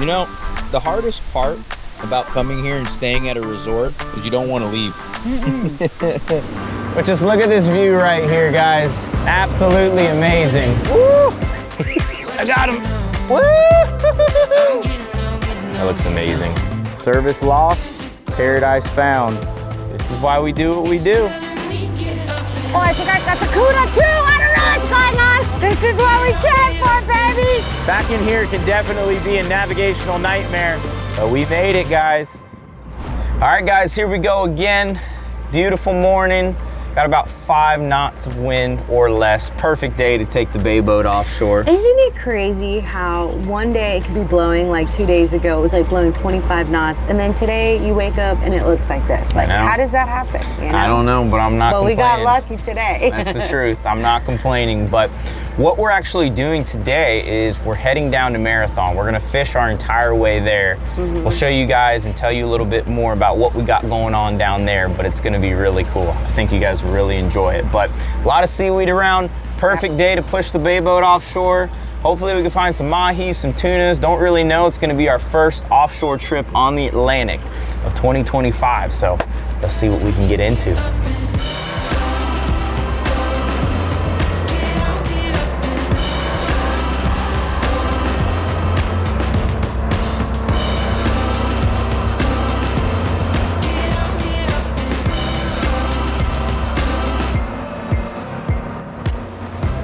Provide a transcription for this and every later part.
You know, the hardest part about coming here and staying at a resort is you don't want to leave. But just look at this view right here, guys. Absolutely amazing. Woo! I got him. Woo! That looks amazing. Service lost, paradise found. This is why we do what we do. Oh, I think I got the Tuna too. I don't know what's going on. This is what we came for, baby. Back in here can definitely be a navigational nightmare, but we made it, guys. All right, guys, here we go again. Beautiful morning. Got about 5 knots of wind or less. Perfect day to take the bay boat offshore. Isn't it crazy how one day it could be blowing, like 2 days ago, it was like blowing 25 knots, and then today you wake up and it looks like this. Like, how does that happen? You know? I don't know, but I'm not complaining. But we got lucky today. That's the truth. I'm not complaining, but what we're actually doing today is we're heading down to Marathon. We're gonna fish our entire way there. We'll show you guys and tell you a little bit more about what we got going on down there, but it's gonna be really cool. I think you guys will really enjoy it. But a lot of seaweed around. Perfect day to push the bay boat offshore. Hopefully we can find some mahi, some tunas. Don't really know. It's gonna be our first offshore trip on the Atlantic of 2025. So let's see what we can get into.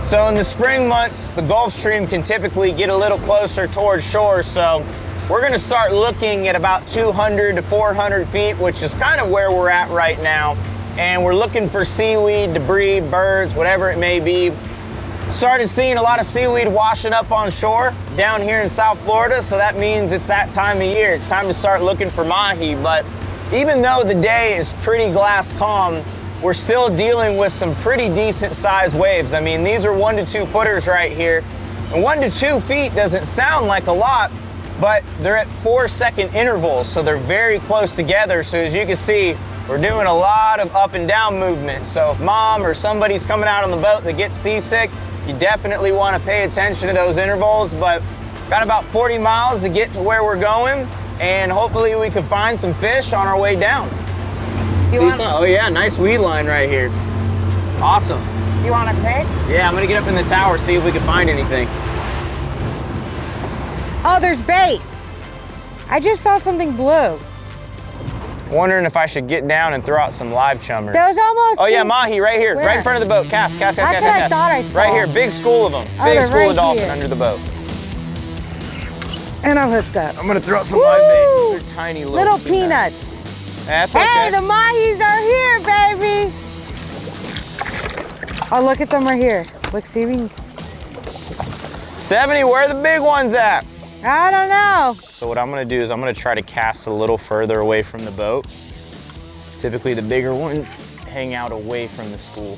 So in the spring months, the Gulf Stream can typically get a little closer towards shore. So we're gonna start looking at about 200 to 400 feet, which is kind of where we're at right now. And we're looking for seaweed, debris, birds, whatever it may be. Started seeing a lot of seaweed washing up on shore down here in South Florida. So that means it's that time of year. It's time to start looking for mahi. But even though the day is pretty glass calm, we're still dealing with some pretty decent sized waves. I mean, these are 1 to 2 footers right here. And 1 to 2 feet doesn't sound like a lot, but they're at 4-second intervals, so they're very close together. So as you can see, we're doing a lot of up and down movement. So if mom or somebody's coming out on the boat that gets seasick, you definitely want to pay attention to those intervals. But got about 40 miles to get to where we're going, and hopefully we can find some fish on our way down. Oh yeah, nice weed line right here. Awesome. You want to pick? Yeah, I'm gonna get up in the tower, see if we can find anything. Oh, there's bait. I just saw something blue. Wondering if I should get down and throw out some live chummers. Those almost. Oh yeah, mahi right here, Where? right in front of the boat. Cast. That's what I thought I saw. Right here, big school of them. Oh, Big they're school right of dolphin here. under the boat. And I'm hooked up. I'm gonna throw out some live baits. They're tiny little peanuts. That's okay. Hey, the mahis are here, baby. Oh, look at them right here. Look, see me. Stephanie, where are the big ones at? I don't know. So what I'm gonna do is I'm gonna try to cast a little further away from the boat. Typically the bigger ones hang out away from the school.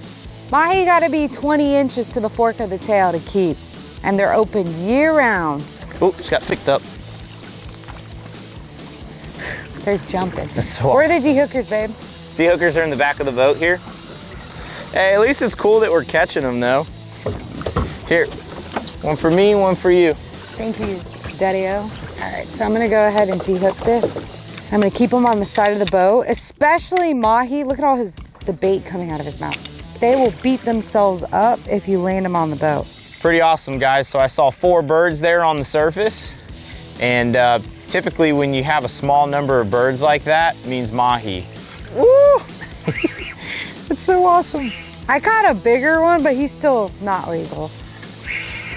Mahi gotta be 20 inches to the fork of the tail to keep. And they're open year round. Oh, just got picked up. They're jumping. That's so Where are the awesome. D-hookers, babe? D-hookers are in the back of the boat here. Hey, at least it's cool that we're catching them though. Here, one for me, one for you. Thank you, Daddy-O. All right, so I'm gonna go ahead and D-hook this. I'm gonna keep them on the side of the boat, especially mahi. Look at all the bait coming out of his mouth. They will beat themselves up if you land them on the boat. Pretty awesome, guys. So I saw 4 birds there on the surface. And typically when you have a small number of birds like that, it means mahi. Woo! It's so awesome. I caught a bigger one, but he's still not legal.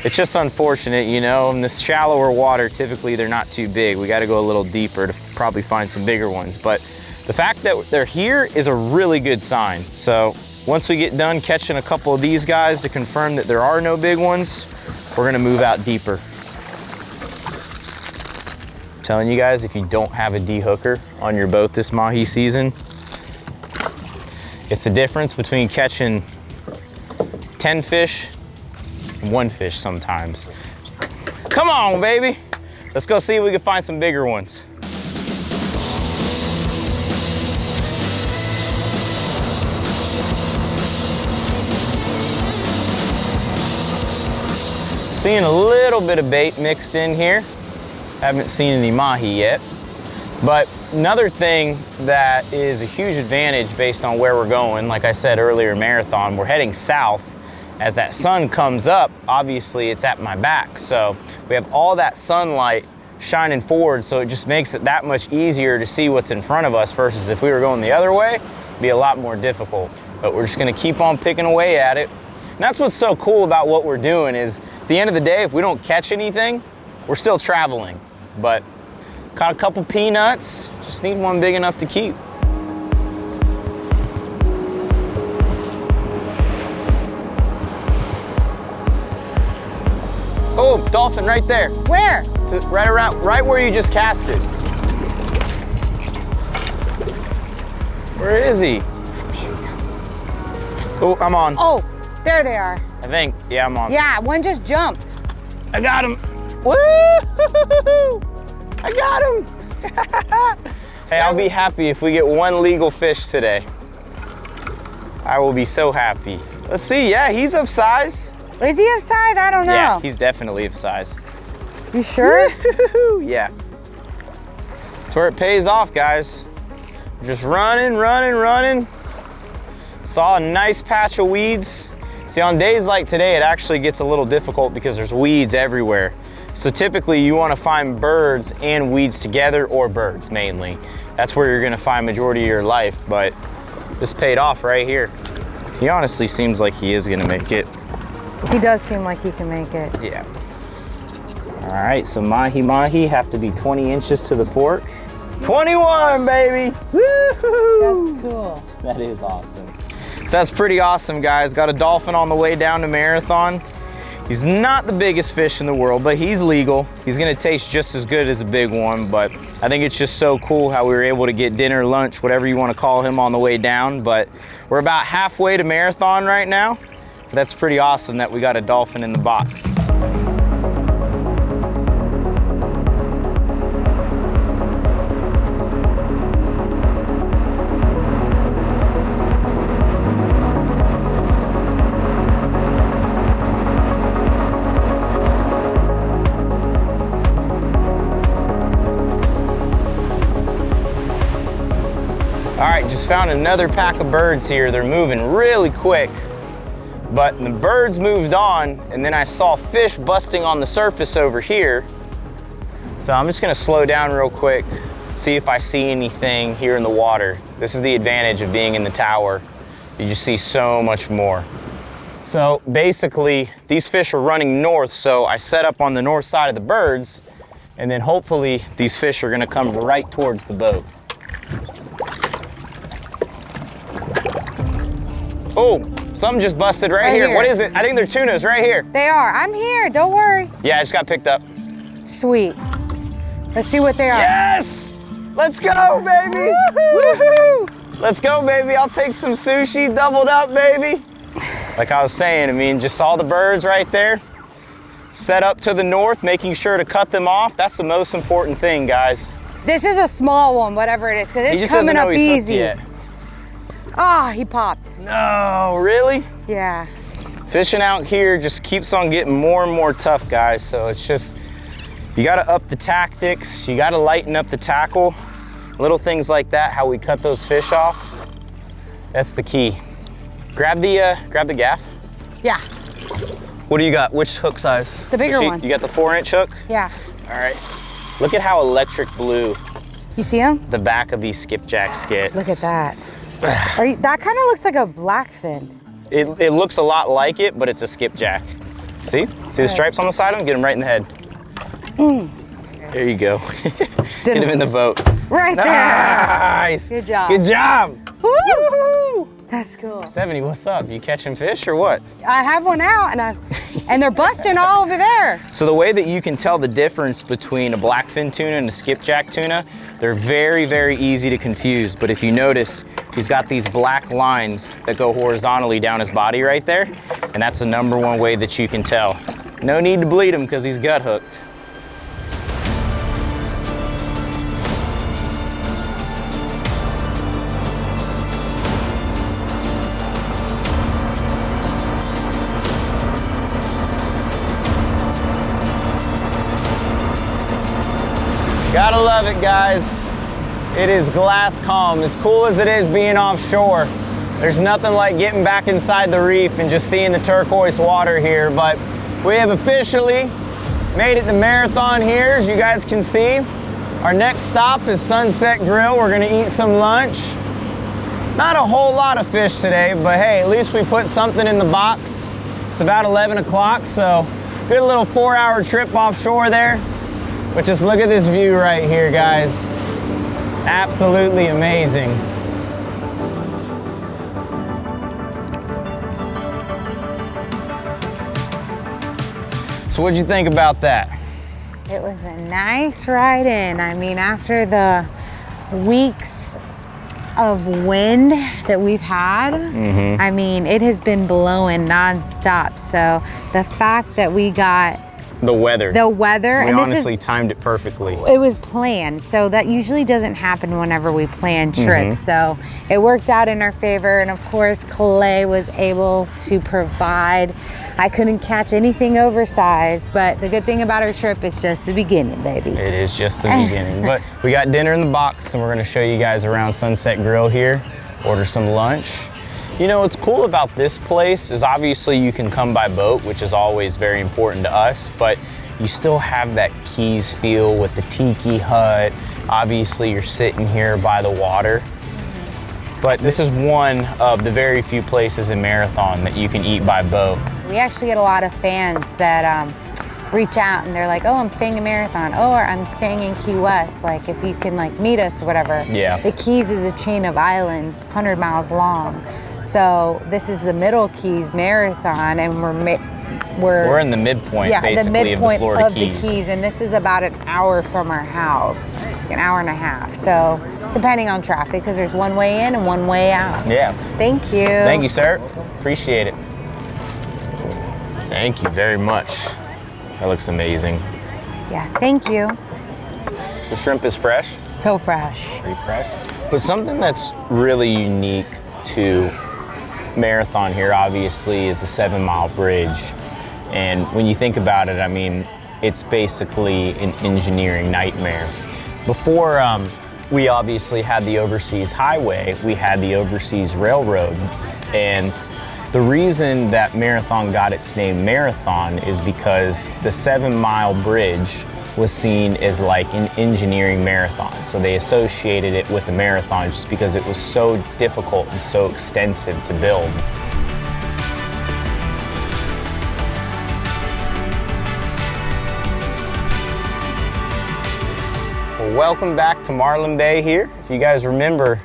It's just unfortunate, you know, in this shallower water, typically they're not too big. We gotta go a little deeper to probably find some bigger ones. But the fact that they're here is a really good sign. So once we get done catching a couple of these guys to confirm that there are no big ones, we're gonna move out deeper. I'm telling you guys, if you don't have a D-hooker on your boat this mahi season, it's the difference between catching 10 fish and 1 fish sometimes. Come on, baby. Let's go see if we can find some bigger ones. Seeing a little bit of bait mixed in here. Haven't seen any mahi yet. But another thing that is a huge advantage based on where we're going, like I said earlier, marathon, we're heading south. As that sun comes up, obviously it's at my back. So we have all that sunlight shining forward, so it just makes it that much easier to see what's in front of us versus if we were going the other way, it'd be a lot more difficult. But we're just gonna keep on picking away at it. And that's what's so cool about what we're doing is at the end of the day, if we don't catch anything, we're still traveling. But caught a couple peanuts, just need one big enough to keep. Oh, dolphin right there. Where? Right around, right where you just cast it. Where is he? I missed him. Oh, I'm on. Oh, there they are. I think, yeah, I'm on. Yeah, one just jumped. I got him. Woo! I got him. Hey, I'll be happy if we get one legal fish today. I will be so happy. Let's see, yeah, he's of size. Is he of size? I don't know. Yeah, he's definitely of size. You sure? Yeah. That's where it pays off, guys. Just running, running, running. Saw a nice patch of weeds. See, on days like today, it actually gets a little difficult because there's weeds everywhere. So typically you want to find birds and weeds together, or birds mainly. That's where you're going to find majority of your life, but this paid off right here. He honestly seems like he is going to make it. He does seem like he can make it. Yeah. All right, so mahi have to be 20 inches to the fork. 21, baby! Woo-hoo! That's cool. That is awesome. So that's pretty awesome, guys. Got a dolphin on the way down to Marathon. He's not the biggest fish in the world, but he's legal. He's gonna taste just as good as a big one, but I think it's just so cool how we were able to get dinner, lunch, whatever you wanna call him on the way down. But we're about halfway to Marathon right now. That's pretty awesome that we got a dolphin in the box. All right, just found another pack of birds here. They're moving really quick. But the birds moved on, and then I saw fish busting on the surface over here. So I'm just gonna slow down real quick, see if I see anything here in the water. This is the advantage of being in the tower. You just see so much more. So basically, these fish are running north, so I set up on the north side of the birds, and then hopefully these fish are gonna come right towards the boat. Oh, something just busted right here. What is it? I think they're tunas right here. They are. I'm here. Don't worry. Yeah, I just got picked up. Sweet. Let's see what they are. Yes! Let's go, baby! Woohoo! Let's go, baby. I'll take some sushi, doubled up, baby. Like I was saying, I mean, just saw the birds right there. Set up to the north, making sure to cut them off. That's the most important thing, guys. This is a small one, whatever it is, because it's coming up easy. He just doesn't know he's hooked yet. Ah, he popped. No, really? Yeah. Fishing out here just keeps on getting more and more tough, guys. So it's just, you gotta up the tactics, you gotta lighten up the tackle. Little things like that, how we cut those fish off, that's the key. Grab the gaff. Yeah. What do you got? Which hook size? The bigger one. You got the 4-inch hook? Yeah. All right. Look at how electric blue You see him? the back of these skipjacks get. Look at that. That kind of looks like a blackfin. It looks a lot like it, but it's a skipjack. See? See the stripes on the side of them? Get him right in the head. There you go. Get him in the boat. Right there. Nice. Good job. Good job. Woo! That's cool. 70, what's up? You catching fish or what? I have one out, and they're busting all over there. So the way that you can tell the difference between a blackfin tuna and a skipjack tuna, they're very, very easy to confuse. But if you notice, he's got these black lines that go horizontally down his body right there. And that's the #1 way that you can tell. No need to bleed him because he's gut hooked. Gotta love it, guys. It is glass calm. As cool as it is being offshore, there's nothing like getting back inside the reef and just seeing the turquoise water here. But we have officially made it to Marathon here, as you guys can see. Our next stop is Sunset Grill. We're gonna eat some lunch. Not a whole lot of fish today, but hey, at least we put something in the box. It's about 11 o'clock, so good little 4-hour trip offshore there. But just look at this view right here, guys. Absolutely amazing. So what'd you think about that? It was a nice ride in. I mean, after the weeks of wind that we've had, I mean, it has been blowing nonstop. So the fact that we got The weather. we and honestly timed it perfectly. It was planned, so that usually doesn't happen whenever we plan trips. So it worked out in our favor, and of course Clay was able to provide. I couldn't catch anything oversized, but the good thing about our trip, it's just the beginning, baby. It is just the beginning. But we got dinner in the box, and we're gonna show you guys around Sunset Grill here, order some lunch. You know, what's cool about this place is obviously you can come by boat, which is always very important to us, but you still have that Keys feel with the tiki hut. Obviously you're sitting here by the water. But this is one of the very few places in Marathon that you can eat by boat. We actually get a lot of fans that reach out and they're like, oh, I'm staying in Marathon, or I'm staying in Key West, like if you can like meet us or whatever. Yeah. The Keys is a chain of islands, 100 miles long. So this is the Middle Keys Marathon, and we're in the midpoint, basically, the midpoint of the Florida the Keys, and this is about an hour from our house, an hour and a half. So depending on traffic, because there's one way in and one way out. Yeah. Thank you. Thank you, sir. Appreciate it. Thank you very much. That looks amazing. Yeah, thank you. The shrimp is fresh. So fresh. Pretty fresh. But something that's really unique to Marathon here, obviously, is the 7-mile bridge. And when you think about it, I mean, it's basically an engineering nightmare. Before we obviously had the Overseas Highway, we had the Overseas Railroad. And the reason that Marathon got its name Marathon is because the 7-mile bridge was seen as like an engineering marathon. So they associated it with the marathon just because it was so difficult and so extensive to build. Well, welcome back to Marlin Bay here. If you guys remember,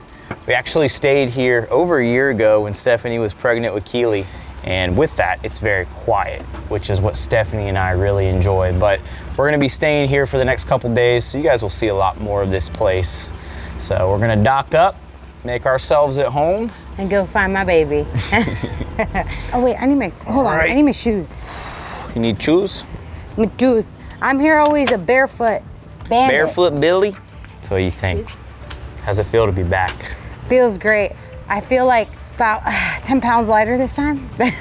we actually stayed here over a year ago when Stephanie was pregnant with Keely. And with that, it's very quiet, which is what Stephanie and I really enjoy. But we're gonna be staying here for the next couple days, so you guys will see a lot more of this place. So we're gonna dock up, make ourselves at home. And go find my baby. Oh wait, I need my, hold on, I need my shoes. You need shoes? My shoes. I'm here always a barefoot bandit. Barefoot Billy? So what do you think? How's it feel to be back? Feels great. I feel like about 10 pounds lighter this time. But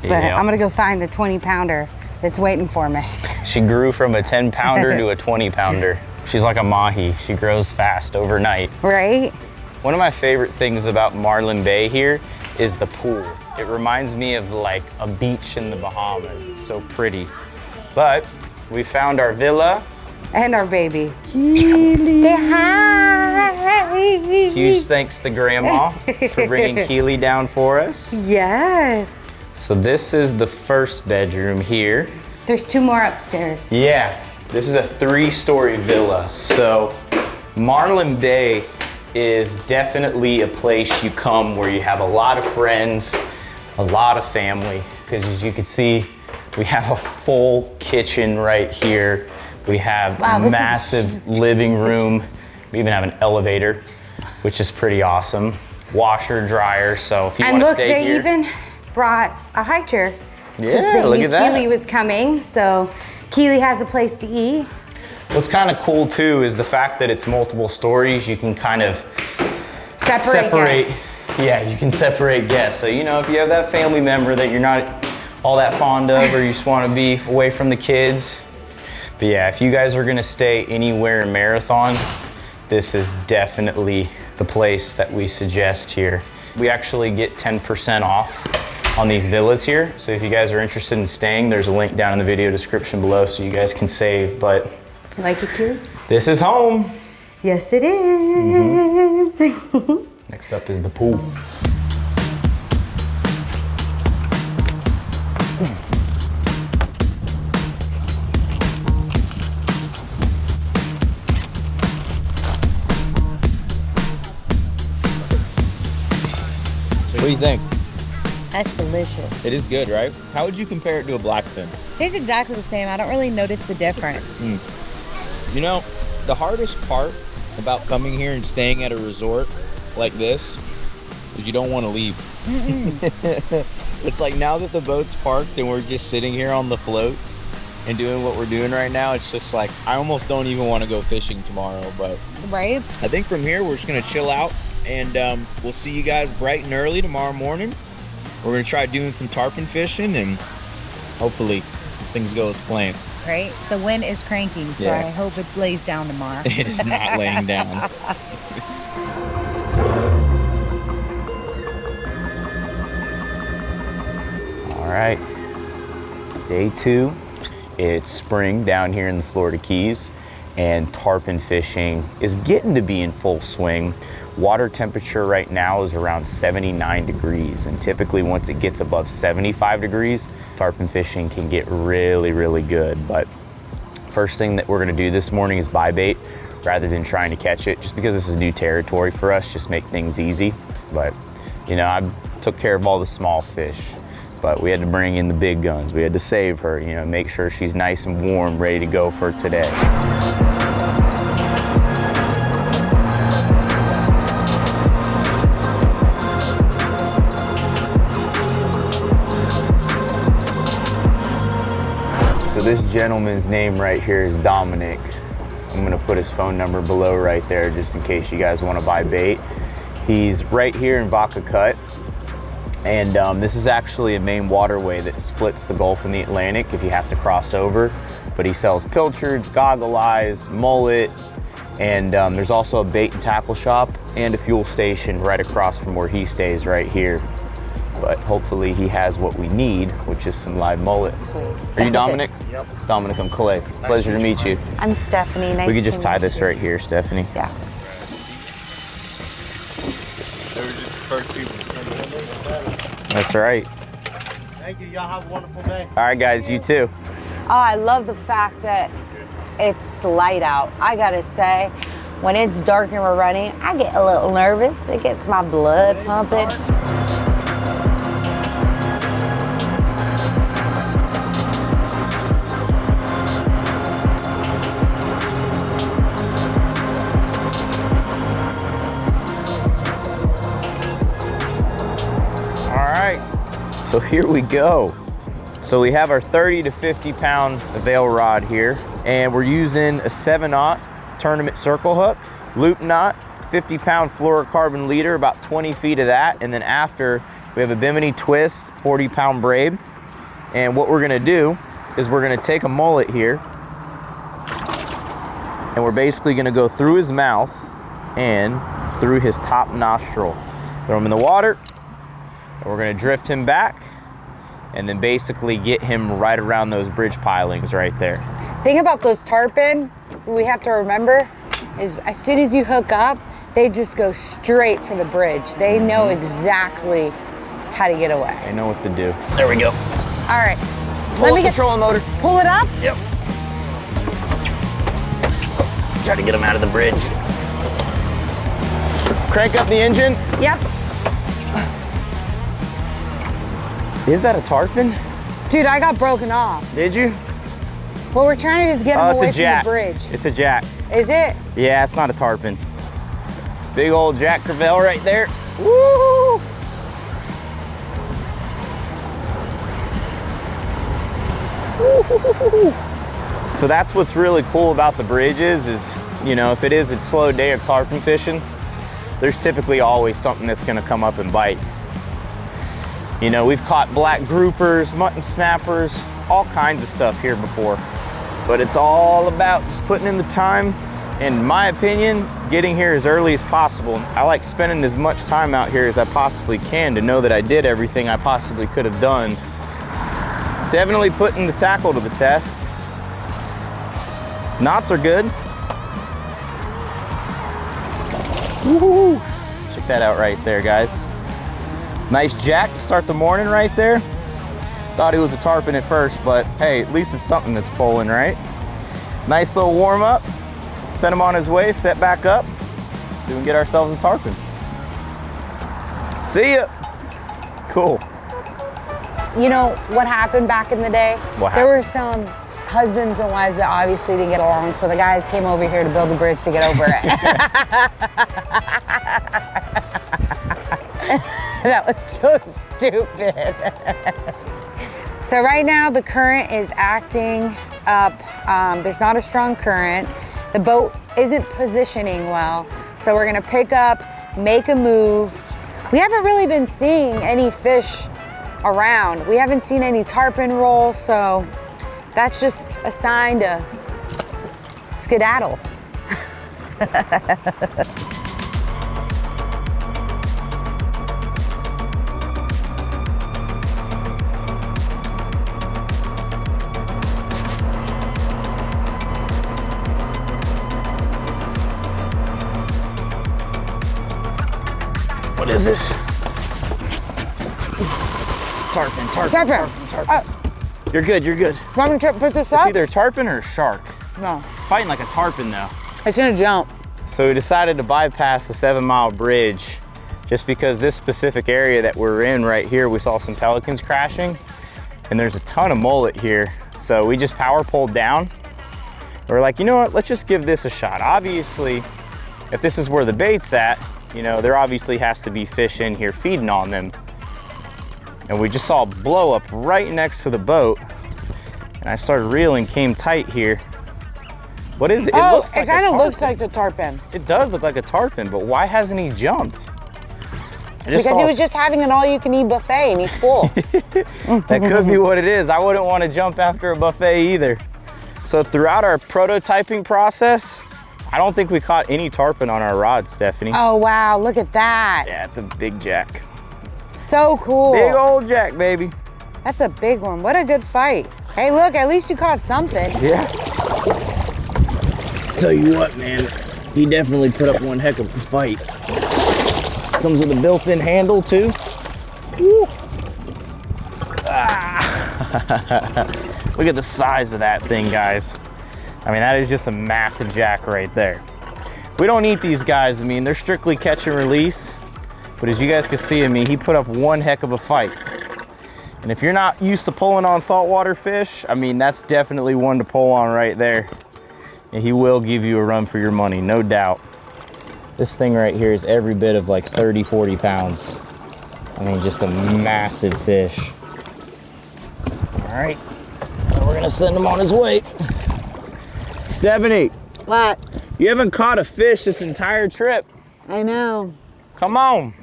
Yeah. I'm gonna go find the 20-pounder that's waiting for me. She grew from a 10-pounder to a 20-pounder. She's like a Mahi. She grows fast overnight. Right? One of my favorite things about Marlin Bay here is the pool. It reminds me of like a beach in the Bahamas. It's so pretty. But we found our villa. And our baby. Keely. Say hi. Huge thanks to Grandma for bringing Keely down for us. Yes. So this is the first bedroom here. There's 2 more upstairs. Yeah, this is a 3-story villa. So Marlin Bay is definitely a place you come where you have a lot of friends, a lot of family, because as you can see, we have a full kitchen right here. We have a massive living room. We even have an elevator, which is pretty awesome. Washer, dryer, so if you want to stay here. And look, they even brought a high chair. Yeah, look at that. Keely was coming, so Keely has a place to eat. What's kind of cool too is the fact that it's multiple stories. You can kind of separate. Guests. Yeah, you can separate guests. So, you know, if you have that family member that you're not all that fond of, or you just want to be away from the kids, But yeah, if you guys are gonna stay anywhere in Marathon, this is definitely the place that we suggest here. We actually get 10% off on these villas here. So if you guys are interested in staying, there's a link down in the video description below so you guys can save. But Like it too? this is home. Yes, it is. Next up is the pool. What do you think? That's delicious. It is good, right? How would you compare it to a blackfin? Tastes exactly the same. I don't really notice the difference. You know, the hardest part about coming here and staying at a resort like this is you don't want to leave. It's like now that the boat's parked and we're just sitting here on the floats and doing what we're doing right now, it's just like I almost don't even want to go fishing tomorrow. But Right? I think from here we're just gonna chill out, and we'll see you guys bright and early tomorrow morning. We're gonna try doing some tarpon fishing, and hopefully things go as planned. Right? The wind is cranking, so Yeah. I hope it lays down tomorrow. It is not laying down. All right, day 2. It's spring down here in the Florida Keys, and tarpon fishing is getting to be in full swing. Water temperature right now is around 79 degrees, and typically once it gets above 75 degrees, tarpon fishing can get really, really good. But first thing that we're gonna do this morning is buy bait rather than trying to catch it, just because this is new territory for us, just make things easy. But you know, I took care of all the small fish, but we had to bring in the big guns. We had to save her, you know, make sure she's nice and warm, ready to go for today. So this gentleman's name right here is Dominic. I'm gonna put his phone number below right there just in case you guys wanna buy bait. He's right here in Vaca Cut. And this is actually a main waterway that splits the Gulf and the Atlantic if you have to cross over. But he sells pilchards, goggle eyes, mullet, and there's also a bait and tackle shop and a fuel station right across from where he stays right here. But hopefully he has what we need, which is some live mullet. Sweet. Are you Dominic? Yep. Dominic, I'm Clay. Pleasure to meet you. I'm Stephanie. Nice We could just to tie meet this you. right here, Stephanie. Yeah. That's right. Thank you. Y'all have a wonderful day. All right, guys, you too. Oh, I love the fact that it's light out. I gotta say, when it's dark and we're running, I get a little nervous. It gets my blood pumping. All right, so here we go. So we have our 30 to 50 pound Avail rod here, and we're using a 7/0 tournament circle hook, loop knot, 50 pound fluorocarbon leader, about 20 feet of that. And then after, we have a Bimini twist, 40 pound braid. And what we're gonna do is we're gonna take a mullet here, and we're basically gonna go through his mouth and through his top nostril. Throw him in the water, and we're gonna drift him back, and then basically get him right around those bridge pilings right there. Thing about those tarpon, we have to remember, is as soon as you hook up, they just go straight for the bridge. They know exactly how to get away. I know what to do. There we go. All right, Pull the controlling motor. pull it up. Yep. Try to get him out of the bridge. Crank up the engine. Yep. Is that a tarpon? Dude, I got broken off. Did you? What we're trying to do is get Oh, him it's away a jack. from the bridge. It's a jack. Is it? Yeah, it's not a tarpon. Big old Jack Crevalle right there. Woo! So that's what's really cool about the bridges is, you know, if it is a slow day of tarpon fishing, there's typically always something that's gonna come up and bite. You know, we've caught black groupers, mutton snappers, all kinds of stuff here before. but it's all about just putting in the time. In my opinion, getting here as early as possible. I like spending as much time out here as I possibly can to know that I did everything I possibly could have done. Definitely putting the tackle to the test. Knots are good. Woo-hoo. Check that out right there, guys. Nice jack to start the morning right there. Thought he was a tarpon at first, but hey, at least it's something that's pulling, right? Nice little warm up. Send him on his way, set back up. See if we can get ourselves a tarpon. See ya. Cool. You know what happened back in the day? What There were happened? some husbands and wives that obviously didn't get along, so the guys came over here to build a bridge to get over it. That was so stupid. So right now the current is acting up. There's not a strong current. The boat isn't positioning well. So we're gonna pick up, make a move. We haven't really been seeing any fish around. We haven't seen any tarpon roll, so that's just a sign to skedaddle. What is this? Tarpon, tarpon, tarpon, tarpon. You're good, you're good. Want me to put this It's up? either a tarpon or a shark. No, Fighting like a tarpon though. it's gonna jump. So we decided to bypass the 7-mile bridge just because this specific area that we're in right here, we saw some pelicans crashing and there's a ton of mullet here. So we just power pulled down. We're like, you know what, let's just give this a shot. Obviously, if this is where the bait's at, you know, there obviously has to be fish in here feeding on them. And we just saw a blow up right next to the boat. And I started reeling, came tight here. What is it? It Oh, looks like it kind of a looks tarpon. like the tarpon. It does look like a tarpon, but why hasn't he jumped? Because he was just having an all-you-can-eat buffet and he's full. That could be what it is. I wouldn't want to jump after a buffet either. So throughout our prototyping process, I don't think we caught any tarpon on our rod, Stephanie. Oh, wow, look at that. Yeah, it's a big jack. So cool. Big old jack, baby. That's a big one. What a good fight. Hey, look, at least you caught something. Yeah. Tell you what, man, he definitely put up one heck of a fight. Comes with a built-in handle too. Woo. Ah. Look at the size of that thing, guys. I mean, that is just a massive jack right there. We don't eat these guys. I mean, they're strictly catch and release. But as you guys can see, I mean, he put up one heck of a fight. And if you're not used to pulling on saltwater fish, I mean, that's definitely one to pull on right there. And he will give you a run for your money, no doubt. This thing right here is every bit of like 30, 40 pounds. I mean, just a massive fish. All right, we're gonna send him on his way. Stephanie. What? You haven't caught a fish this entire trip. I know. Come on.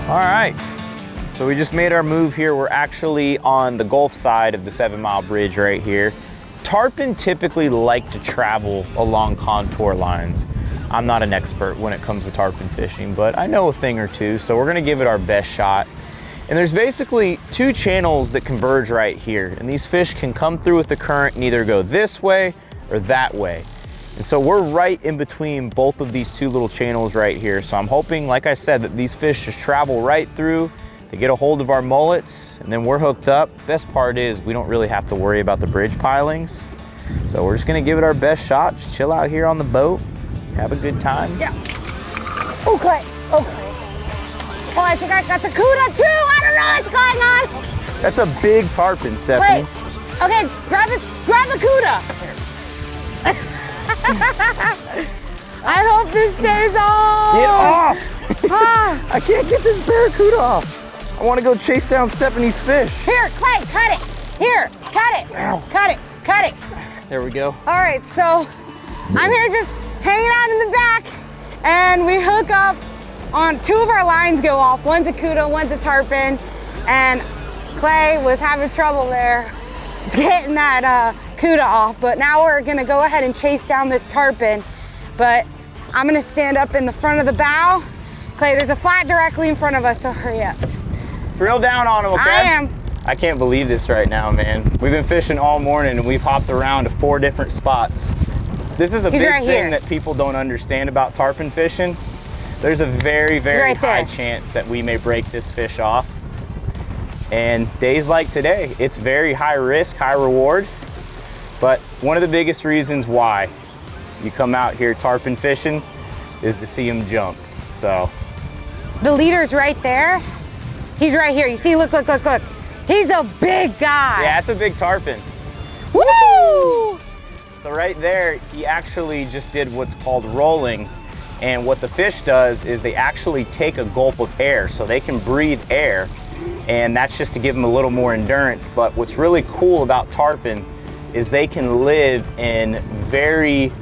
All right, so we just made our move here. We're actually on the Gulf side of the 7-mile bridge right here. Tarpon typically like to travel along contour lines. I'm not an expert when it comes to tarpon fishing, but I know a thing or two, so we're gonna give it our best shot. And there's basically two channels that converge right here, and these fish can come through with the current and either go this way or that way. And so we're right in between both of these two little channels right here. So I'm hoping, like I said, that these fish just travel right through, they get a hold of our mullets, and then we're hooked up. Best part is we don't really have to worry about the bridge pilings. So we're just gonna give it our best shot, just chill out here on the boat, have a good time. Yeah. Okay, okay. Oh, I think I got the cuda too. I don't know what's going on. That's a big tarpon, Stephanie. Wait. Okay, grab the cuda. I hope this stays on. Get off! Ah. I can't get this barracuda off. I want to go chase down Stephanie's fish. Here, Clay, cut it. Here, cut it. Ow. Cut it, cut it. There we go. All right, so I'm here just hanging out in the back and we hook up on 2 of our lines go off. One's a Cuda, one's a Tarpon, and Clay was having trouble there getting that Cuda off, but now we're gonna go ahead and chase down this Tarpon. But I'm gonna stand up in the front of the bow. Clay, there's a flat directly in front of us, so hurry up. Drill down on him, okay? I am. I can't believe this right now, man. We've been fishing all morning and we've hopped around to 4 different spots. This is a big thing that people don't understand about tarpon fishing. There's a very, very high chance that we may break this fish off. And days like today, it's very high risk, high reward. But one of the biggest reasons why you come out here tarpon fishing is to see them jump, so. The leader's right there. He's right here. You see, look, look, look, look. He's a big guy. Yeah, it's a big tarpon. Woo! So right there, he actually just did what's called rolling. And what the fish does is they actually take a gulp of air, so they can breathe air. And that's just to give them a little more endurance. But what's really cool about tarpon is they can live in very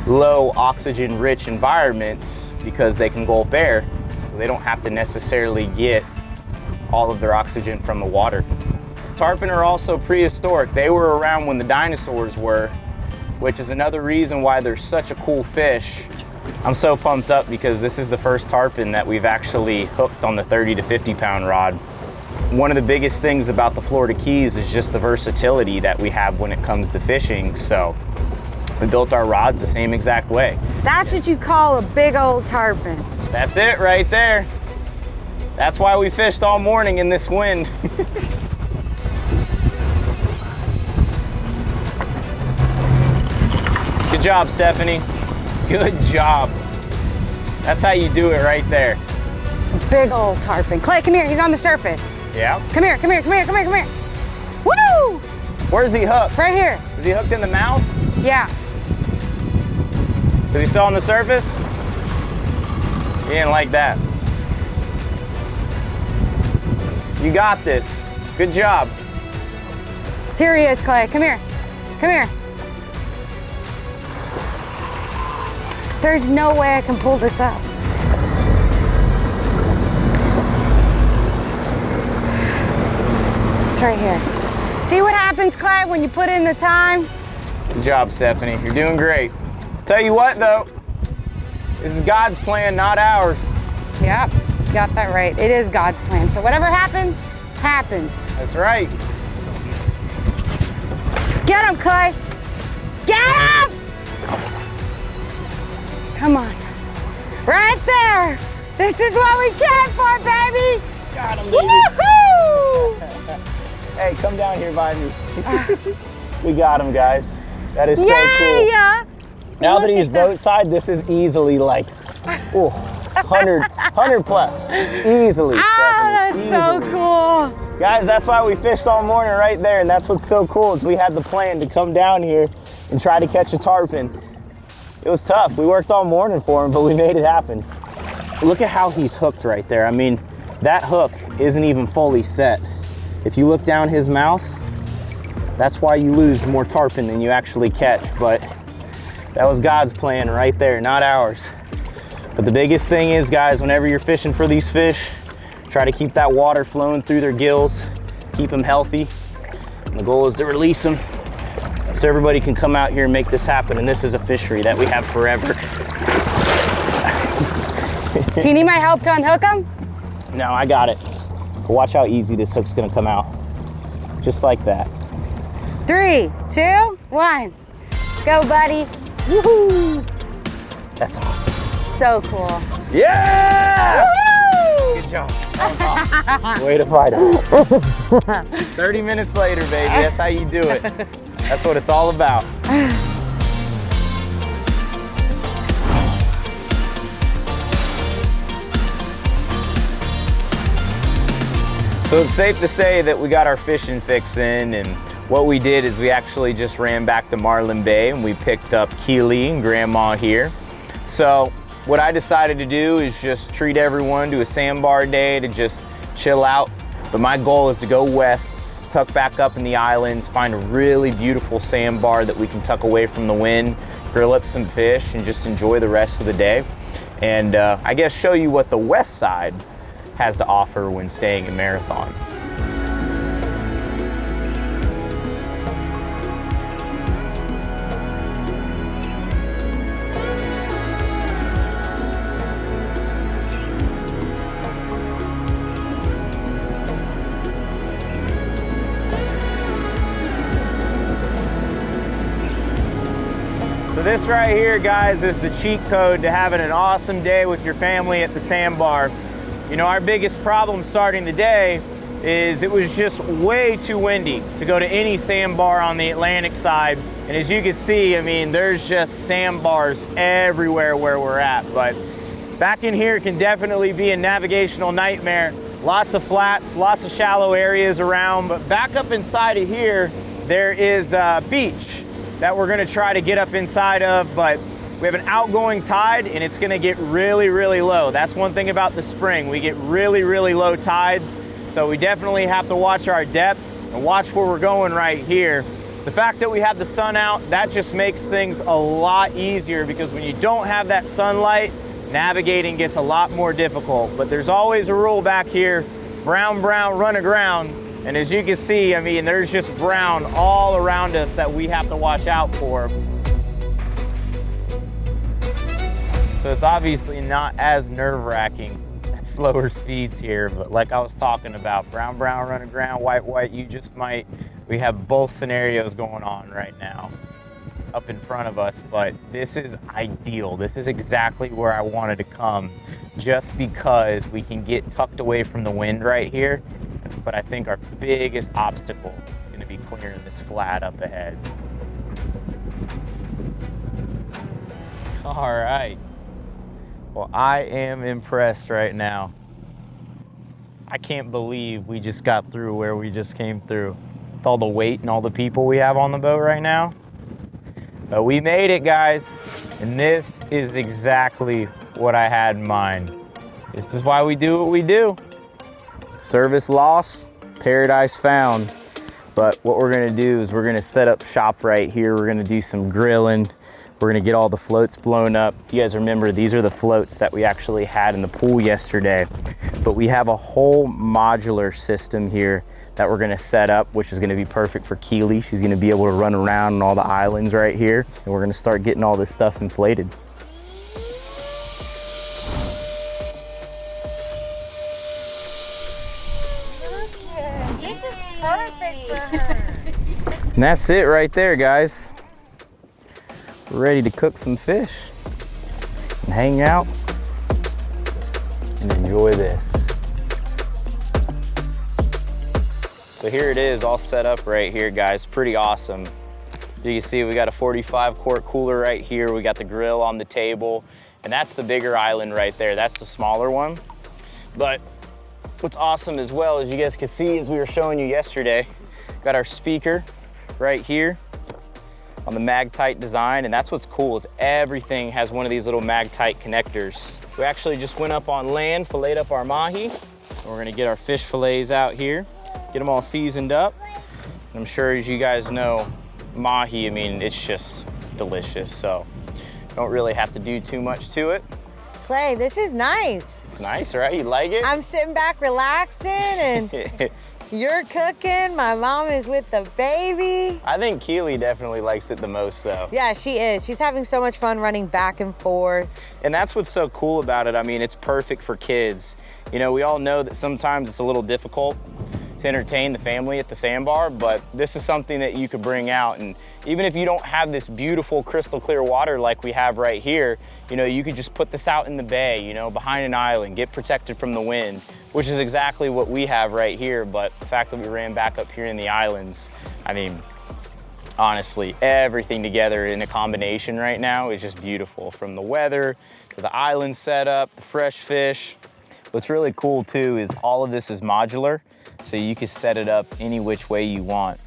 low oxygen rich environments because they can gulp air. So they don't have to necessarily get all of their oxygen from the water. Tarpon are also prehistoric. They were around when the dinosaurs were, which is another reason why they're such a cool fish. I'm so pumped up because this is the first tarpon that we've actually hooked on the 30 to 50 pound rod. One of the biggest things about the Florida Keys is just the versatility that we have when it comes to fishing. So we built our rods the same exact way. That's what you call a big old tarpon. That's it right there. That's why we fished all morning in this wind. Good job, Stephanie. Good job. That's how you do it right there. Big old tarpon. Clay, come here. He's on the surface. Yeah. Come here, come here, come here, come here, come here. Woo! Where's he hooked? Right here. Is he hooked in the mouth? Yeah. Is he still on the surface? He didn't like that. You got this. Good job. Here he is, Clay. Come here. Come here. There's no way I can pull this up. It's right here. See what happens, Clay, when you put in the time? Good job, Stephanie. You're doing great. Tell you what, though, this is God's plan, not ours. Yep, you got that right. It is God's plan. So whatever happens, happens. That's right. Get him, Clay. Get him! Come on. Right there. This is what we came for, baby. Got him, baby. Woohoo! Hey, come down here by me. We got him, guys. That is so cool. Yeah. Now that he's boat side, this is easily like, 100 plus. Easily, Ah, Stephanie. that's so Easily. cool. Guys, that's why we fished all morning right there, and that's what's so cool is we had the plan to come down here and try to catch a tarpon. It was tough. We worked all morning for him, but we made it happen. Look at how he's hooked right there. I mean, that hook isn't even fully set. If you look down his mouth, that's why you lose more tarpon than you actually catch, but that was God's plan right there, not ours. But the biggest thing is, guys, whenever you're fishing for these fish, try to keep that water flowing through their gills, keep them healthy. And the goal is to release them so everybody can come out here and make this happen. And this is a fishery that we have forever. Do you need my help to unhook him? No, I got it. But watch how easy this hook's gonna come out. Just like that. 3, 2, 1. Go, buddy. Woohoo! That's awesome. So cool. Yeah! Woo! Good job. That was awesome. Way to fight it. 30 minutes later, baby. That's how you do it. That's what it's all about. So it's safe to say that we got our fishing fix in, and what we did is we actually just ran back to Marlin Bay and we picked up Keely and Grandma here. So what I decided to do is just treat everyone to a sandbar day to just chill out. But my goal is to go west, tuck back up in the islands, find a really beautiful sandbar that we can tuck away from the wind, grill up some fish, and just enjoy the rest of the day. and I guess show you what the west side has to offer when staying in Marathon. So this right here, guys, is the cheat code to having an awesome day with your family at the Sandbar. You know, our biggest problem starting the day is it was just way too windy to go to any sandbar on the Atlantic side. And as you can see, I mean, there's just sandbars everywhere where we're at. But back in here can definitely be a navigational nightmare. Lots of flats, lots of shallow areas around. But back up inside of here, there is a beach that we're gonna try to get up inside of, but we have an outgoing tide and it's gonna get really, really low. That's one thing about the spring. We get really, really low tides, so we definitely have to watch our depth and watch where we're going right here. The fact that we have the sun out, that just makes things a lot easier, because when you don't have that sunlight, navigating gets a lot more difficult. But there's always a rule back here: brown, brown, run aground. And as you can see, I mean, there's just brown all around us that we have to watch out for. So it's obviously not as nerve-wracking at slower speeds here, but like I was talking about, brown, brown, run aground, white, white, you just might. We have both scenarios going on right now up in front of us, but this is ideal. This is exactly where I wanted to come, just because we can get tucked away from the wind right here. But I think our biggest obstacle is going to be clearing this flat up ahead. All right. Well, I am impressed right now. I can't believe we just got through where we just came through with all the weight and all the people we have on the boat right now. But we made it, guys. And this is exactly what I had in mind. This is why we do what we do. Service lost, paradise found. But what we're gonna do is we're gonna set up shop right here. We're gonna do some grilling. We're gonna get all the floats blown up. You guys remember, these are the floats that we actually had in the pool yesterday. But we have a whole modular system here that we're gonna set up, which is gonna be perfect for Keely. She's gonna be able to run around on all the islands right here. And we're gonna start getting all this stuff inflated. And that's it right there, guys. We're ready to cook some fish and hang out and enjoy this. So here it is, all set up right here, guys. Pretty awesome. You can see we got a 45 quart cooler right here. We got the grill on the table, and that's the bigger island right there. That's the smaller one. But what's awesome as well, as you guys can see, as we were showing you yesterday, got our speaker right here on the Mag-Tight design. And that's what's cool, is everything has one of these little Mag-Tight connectors. We actually just went up on land, filleted up our mahi. And we're gonna get our fish fillets out here, get them all seasoned up. And I'm sure, as you guys know, mahi, I mean, it's just delicious. So don't really have to do too much to it. Clay, this is nice. It's nice, right? You like it? I'm sitting back relaxing and you're cooking. My mom is with the baby. I think Keely definitely likes it the most, though. Yeah, she is. She's having so much fun running back and forth. And that's what's so cool about it. I mean, it's perfect for kids. You know, we all know that sometimes it's a little difficult to entertain the family at the Sandbar, but this is something that you could bring out. And even if you don't have this beautiful crystal clear water like we have right here, you know, you could just put this out in the bay, you know, behind an island, get protected from the wind, which is exactly what we have right here. But the fact that we ran back up here in the islands, I mean, honestly, everything together in a combination right now is just beautiful. From the weather to the island setup, the fresh fish. What's really cool too is all of this is modular, so you can set it up any which way you want.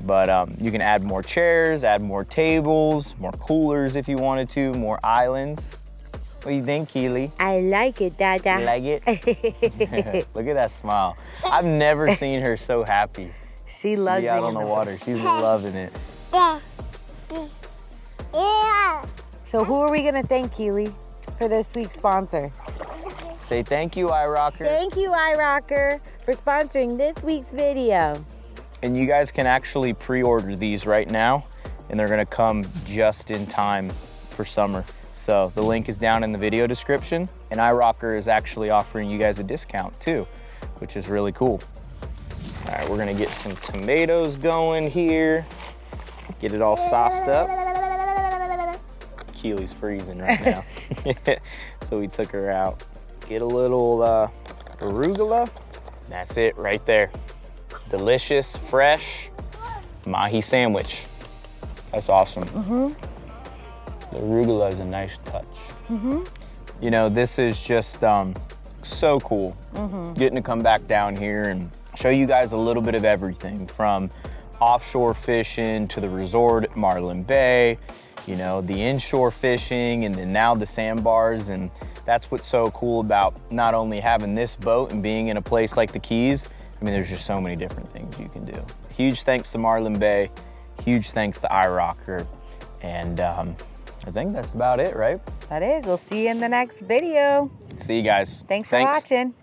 But you can add more chairs, add more tables, more coolers if you wanted to, more islands. What do you think, Keely? I like it, Dada. You like it? Look at that smile. I've never seen her so happy. She loves it. Out on the water. She's loving it. So who are we gonna thank, Keely? for this week's sponsor. Say thank you, iRocker. Thank you, iRocker, for sponsoring this week's video. And you guys can actually pre-order these right now, and they're gonna come just in time for summer. So the link is down in the video description, and iRocker is actually offering you guys a discount too, which is really cool. All right, we're gonna get some tomatoes going here, get it all sauced up. Keely's freezing right now, so we took her out. Get a little arugula. That's it right there. Delicious, fresh mahi sandwich. That's awesome. The arugula is a nice touch. You know, this is just so cool. Getting to come back down here and show you guys a little bit of everything, from offshore fishing to the resort at Marlin Bay, you know, the inshore fishing, and then now the sandbars. And that's what's so cool about not only having this boat and being in a place like the Keys. I mean, there's just so many different things you can do. Huge thanks to Marlin Bay, huge thanks to iRocker, and I think that's about it, right? That is. We'll see you in the next video. See you guys. Thanks for watching.